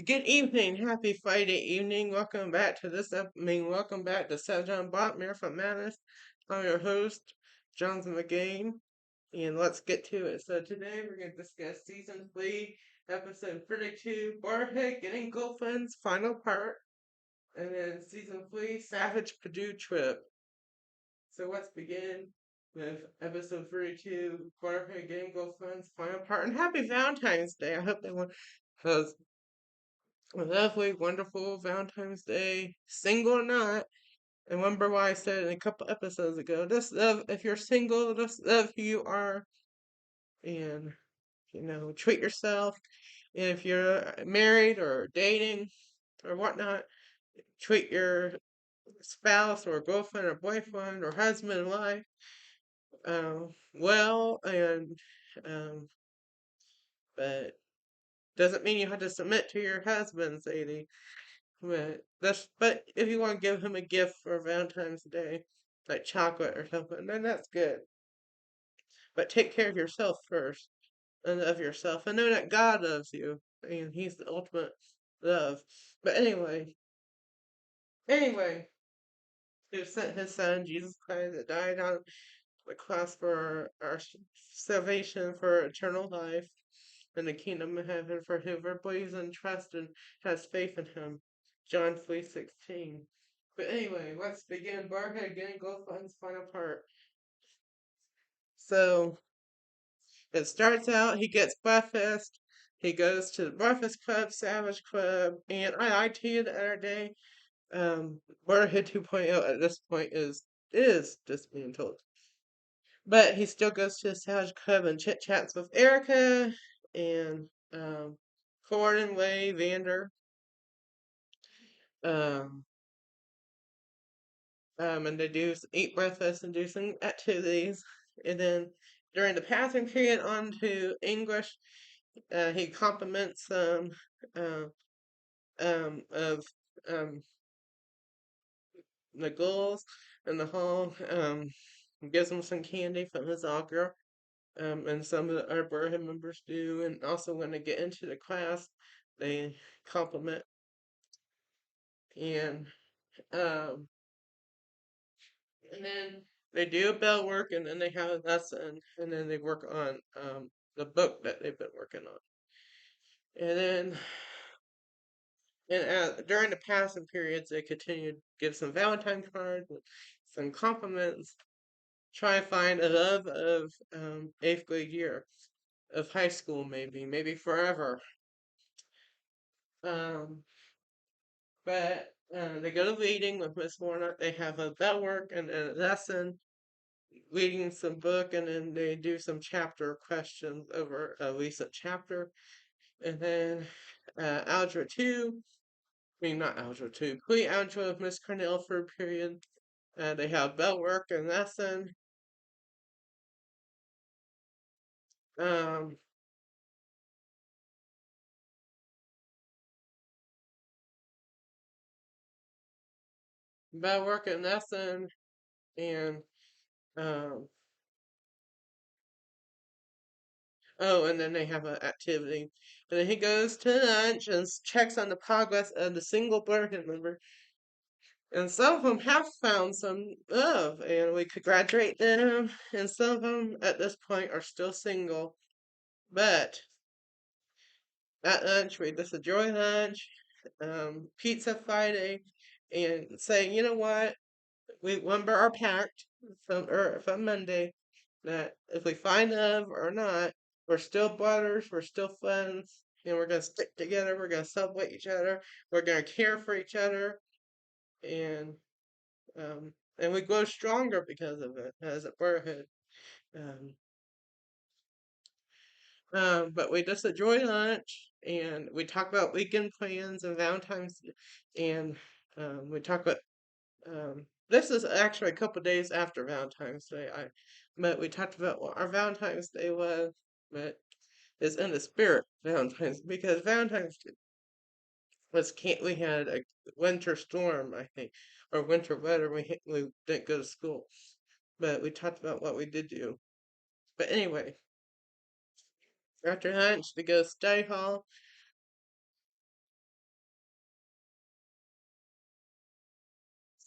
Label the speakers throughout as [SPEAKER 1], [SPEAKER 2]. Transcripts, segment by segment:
[SPEAKER 1] Good evening, happy Friday evening. Welcome back to welcome back to Seth John Botmere from Manus. I'm your host, Jonathan McGain, and let's get to it. So today we're going to discuss season 3, episode 32, Brotherhood Getting Girlfriend's final part, and then season 3, Savage Purdue Trip. So let's begin with episode 32, Brotherhood Getting Girlfriend's final part, and happy Valentine's Day. I hope everyone has a lovely, wonderful Valentine's Day, single or not. And remember what I said in a couple episodes ago. Just love, if you're single, just love who you are and, treat yourself. And if you're married or dating or whatnot, treat your spouse or girlfriend or boyfriend or husband or wife well. Um, but doesn't mean you have to submit to your husband, Sadie. But if you want to give him a gift for Valentine's Day, like chocolate or something, then that's good. But take care of yourself first and love yourself and know that God loves you and He's the ultimate love. But anyway, He sent His Son Jesus Christ that died on the cross for our salvation, for eternal life, in the kingdom of heaven for whoever believes and trusts and has faith in Him. John 3:16. But anyway, let's begin. Barhead getting Goldfun's final part. So it starts out, he gets breakfast. He goes to the Breakfast Club, Savage Club, and I lied to you the other day. Barhead 2.0 at this point is dismantled. But he still goes to the Savage Club and chit chats with Erica and Gordon, Way, Vander. Um, and they eat breakfast and do some activities. And then during the passing period on to English, he compliments uh, of um, the girls in the hall, gives them some candy from his locker, and some of the other Brotherhood members do. And also when they get into the class, they compliment and um, and then they do bell work, and then they have a lesson, and then they work on the book that they've been working on. And then during the passing periods, they continue to give some Valentine cards, some compliments, try and find a love of 8th grade year, of high school, maybe forever. Um, but they go to reading with Miss Warnock. They have a bell work and a lesson, reading some book, and then they do some chapter questions over a recent chapter. And then Algebra 2, I mean, not Algebra 2, pre-Algebra with Miss Cornell for a period. They have bell work and lesson. Um, Bell work and lesson, and um, oh, and then they have an activity. And then he goes to lunch and checks on the progress of the single Brotherhood member. And some of them have found some love, and we congratulate them. And some of them at this point are still single. But at lunch, we just enjoy lunch, pizza Friday, and saying, you know what? We remember our pact from Monday that if we find love or not, we're still brothers, we're still friends, and we're gonna stick together. We're gonna celebrate each other. We're gonna care for each other, and we grow stronger because of it as a brotherhood. Um, but we just enjoy lunch, and we talk about weekend plans and Valentine's, and we talk about this is actually a couple days after Valentine's Day. But we talked about what our Valentine's Day was, but it's in the spirit Valentine's because Valentine's Day we had a winter storm, I think, or winter weather. We didn't go to school, but we talked about what we did do. But anyway, after lunch, we go to study hall,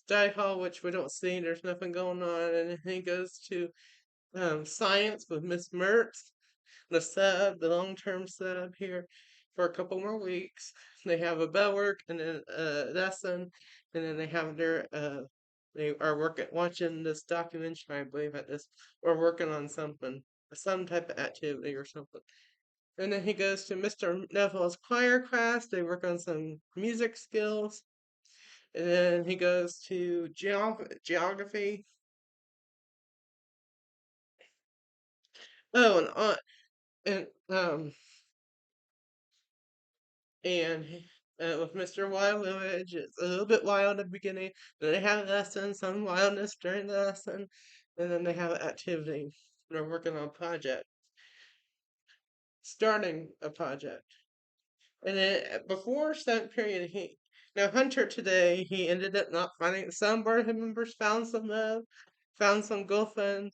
[SPEAKER 1] study hall, which we don't see. There's nothing going on, and then he goes to science with Miss Mertz, the sub, the long-term sub here, for a couple more weeks. They have a bell work and then a lesson, and then they have their they are working watching this documentary, I believe, at this, or working on something, some type of activity or something. And then he goes to Mr. Neville's choir class. They work on some music skills. And then he goes to geography. Oh, and and with Mr. Wildwood, it's a little bit wild at the beginning. Then they have a lesson, some wildness during the lesson, and then they have an activity. They're working on a project, starting a project. And then before seventh period, he now Hunter today he ended up not finding some Brotherhood members found some love, found some girlfriend.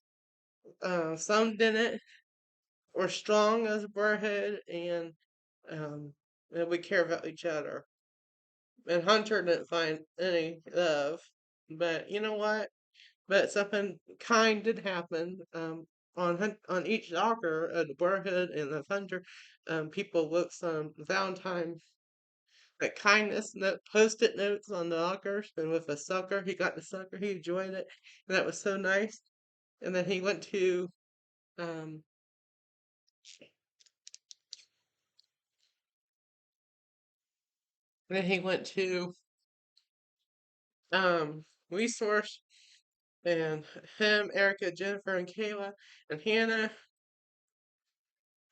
[SPEAKER 1] Some didn't. We're strong as a Brotherhood, um, and we care about each other. And Hunter didn't find any love, but you know what? But something kind did happen. On each locker of the Brotherhood and the Hunter, people wrote some Valentine like kindness note, post-it notes on the lockers, and with a sucker, he got the sucker, he enjoyed it, and that was so nice. And then he went to um, then he went to resource, and him, Erica, Jennifer, and Kayla, and Hannah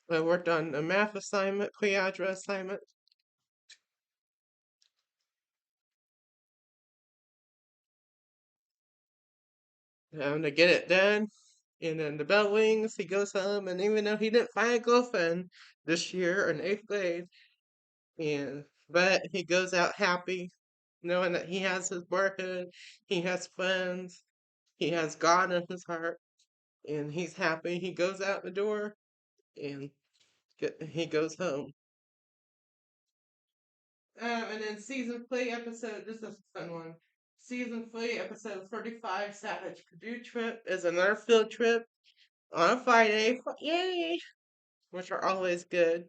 [SPEAKER 1] worked on a math assignment, pre-algebra assignment. To get it done. And then the bell rings, he goes home, and even though he didn't find a girlfriend this year in eighth grade, but he goes out happy, knowing that he has his Brotherhood, he has friends, he has God in his heart, and he's happy. He goes out the door, and he goes home. And then season 3 episode, this is a fun one. Season 3 episode 35, Savage Purdue Trip, is another field trip on a Friday. Yay! Which are always good.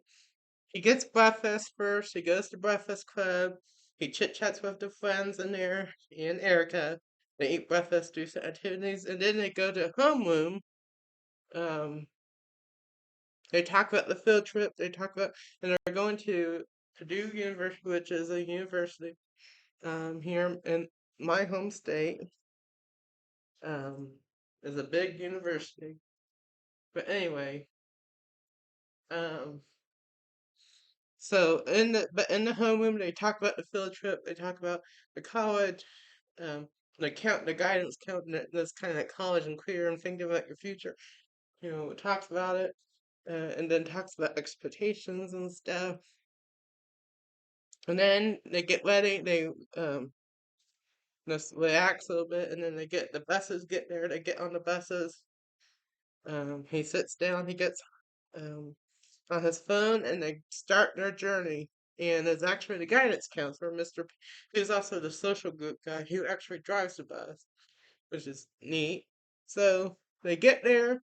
[SPEAKER 1] He gets breakfast first. He goes to Breakfast Club. He chit chats with the friends in there and Erica. They eat breakfast, do some activities, and then they go to homeroom. Um, they talk about the field trip. They talk about, and they're going to Purdue University, which is a university here in my home state. Um, is a big university. But anyway, um, so in the homeroom they talk about the field trip. They talk about the college, um, the guidance counting that's kind of like college and queer and thinking about your future. It talks about it, and then talks about expectations and stuff. And then they get ready. They just relax a little bit, and then the buses get there. They get on the buses. He sits down. He gets um, on his phone, and they start their journey. And it's actually the guidance counselor, who's also the social group guy, who actually drives the bus, which is neat. So they get there,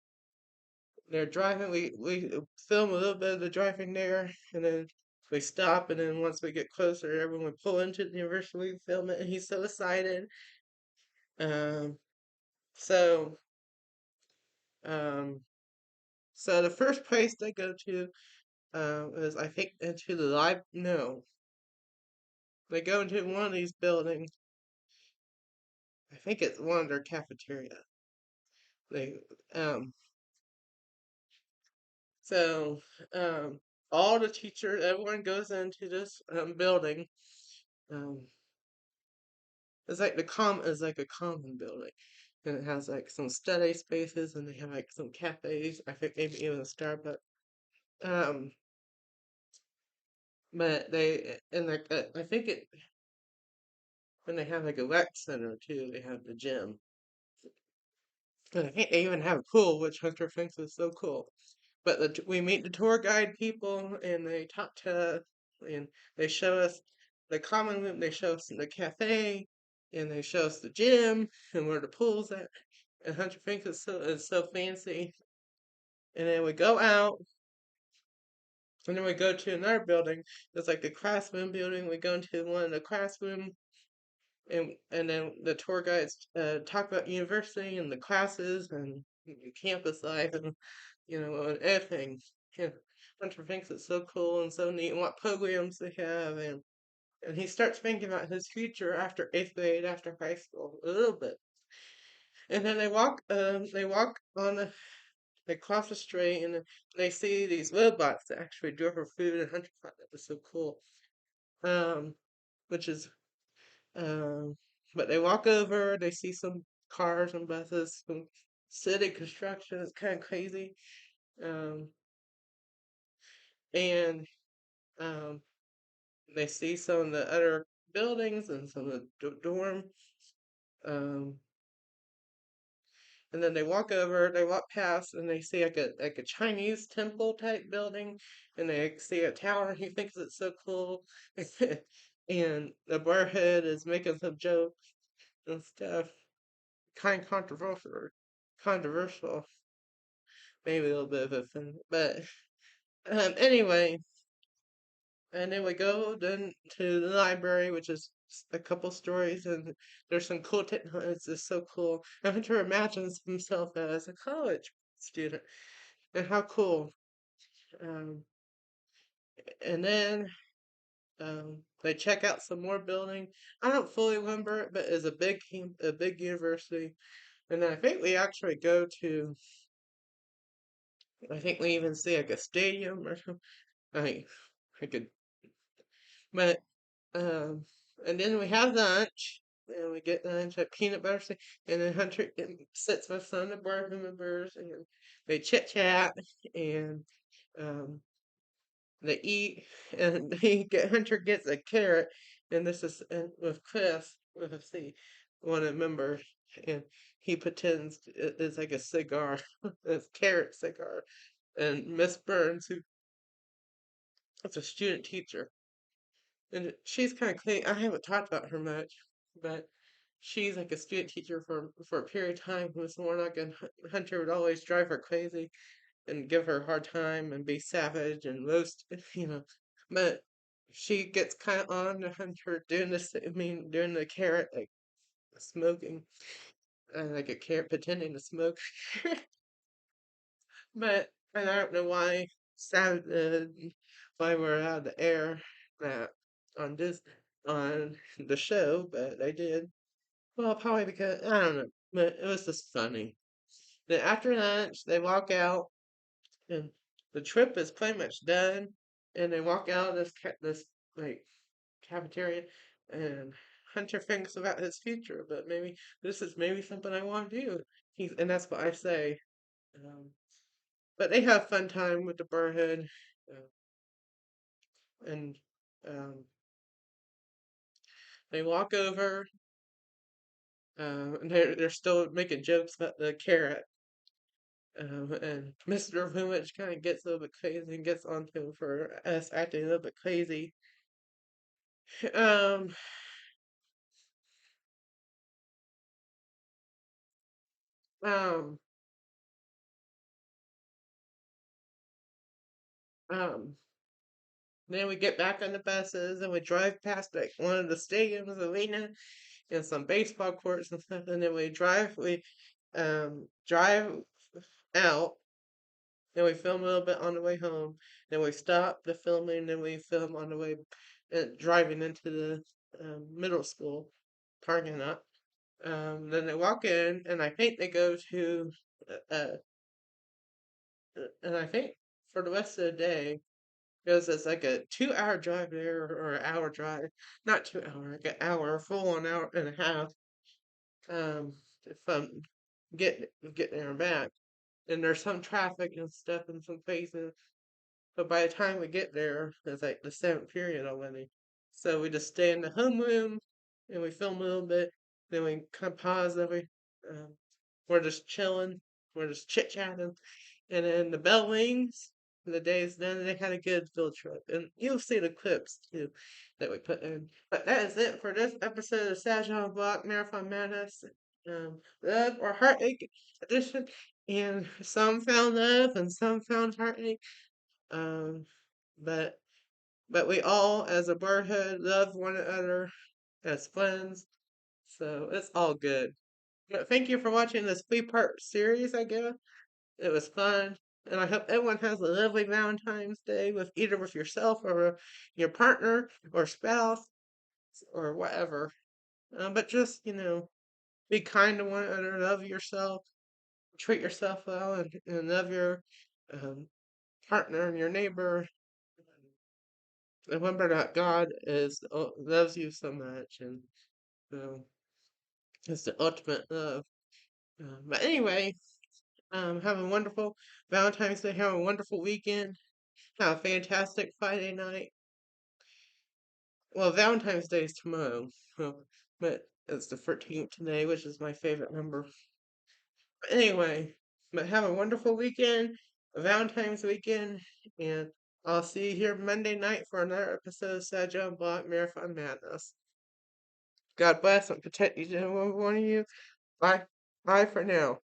[SPEAKER 1] they're driving. We film a little bit of the driving there, and then we stop, and then once we get closer, everyone would pull into the university, we film it, and he's so excited. Um, so, um, so the first place they go to is I think into the live. No, they go into one of these buildings. I think it's one of their cafeteria. They um so um all the teachers, everyone goes into this building. Um, it's like a common building, and it has like some study spaces, and they have like some cafes. I think maybe even a Starbucks. Um, but they and like I think it when they have like a rec center too. They have the gym. And I think they even have a pool, which Hunter thinks is so cool. But we meet the tour guide people, and they talk to us, and they show us the common room. They show us the cafe, and they show us the gym and where the pool's at. And Hunter thinks it's so fancy. And then we go out, and then we go to another building. It's like the classroom building. We go into one of the classroom, and then the tour guides talk about university and the classes and campus life and and everything. Yeah. Hunter thinks it's so cool and so neat and what programs they have and he starts thinking about his future after eighth grade, after high school, a little bit. And then they walk on they cross the street and they see these robots that actually deliver food and Hunter thought that was so cool. Um, which is Um, but they walk over, they see some cars and buses, some city construction. It's kind of crazy. Um, and um, they see some of the other buildings and some of the dorm. Um, and then they walk past, and they see like a Chinese temple type building, and they see a tower. And he thinks it's so cool. And the barhead is making some jokes and stuff, kind of controversial, maybe a little bit of a fun, but anyway, and then we go then to the library, which is a couple stories, and there's some cool technology. It's just so cool. Hunter imagines himself as a college student, and how cool. Um, and then they check out some more building. I don't fully remember it, but it's a big university. And then I think we actually go to. I think we even see like a stadium or something. I I could, but and then we have lunch, and we get lunch at Peanut Butter and then Hunter sits with some of the board members, and they chit chat, and um, they eat, and Hunter gets a carrot, and this is with Chris with a C, one of the members, and he pretends it's like a cigar, it's carrot cigar, and Miss Burns, who is a student teacher. And she's kind of clean. I haven't talked about her much, but she's like a student teacher for a period of time. Miss Warnock and Hunter would always drive her crazy and give her a hard time and be savage and roast, you know. But she gets kind of on to Hunter doing this. I mean, doing the carrot like smoking, like a carrot pretending to smoke. But and I don't know why why we're out of the air that on this on the show, but I did. Well, probably because I don't know, but it was just funny. Then after lunch, they walk out, and the trip is pretty much done. And they walk out of this like cafeteria, and Hunter thinks about his future, but maybe this is maybe something I want to do. And that's what I say. Um, but they have fun time with the Brotherhood, uh, and um, they walk over, and they're still making jokes about the carrot. And Mr. Village kind of gets a little bit crazy and gets onto him for us acting a little bit crazy. Um, um, um, then we get back on the buses and we drive past like one of the stadiums, arena, and some baseball courts and stuff. And then we drive out. Then we film a little bit on the way home. Then we stop the filming. Then we film on the way driving into the middle school parking lot. Then they walk in, and I think they go to, uh, and I think for the rest of the day, because it's like a 2 hour drive there or an hour drive, not 2 hour, like an hour, full an hour and a half, um, from getting there and back. And there's some traffic and stuff and some places. But by the time we get there, it's like the seventh period already. So we just stay in the homeroom and we film a little bit. Then we kind of pause. Um, we're just chilling. We're just chit chatting. And then the bell rings. the days then. They had a good field trip, and you'll see the clips too that we put in. But that is it for this episode of Sajon Block Marathon Madness, Love or Heartache edition. And some found love and some found heartache. Um, but we all, as a brotherhood, love one another as friends. So it's all good. But thank you for watching this 3-part series, I guess. It was fun. And I hope everyone has a lovely Valentine's Day with either with yourself or your partner or spouse or whatever. But just, be kind to one another, love yourself, treat yourself well, and love your um, partner and your neighbor. And remember that God loves you so much, and um, it's the ultimate love. But anyway, have a wonderful Valentine's Day. Have a wonderful weekend. Have a fantastic Friday night. Well, Valentine's Day is tomorrow, but it's the 13th today, which is my favorite number. But anyway, but have a wonderful weekend, a Valentine's weekend, and I'll see you here Monday night for another episode of Sad John Block Marathon Madness. God bless and protect each and every one of you. Bye. Bye for now.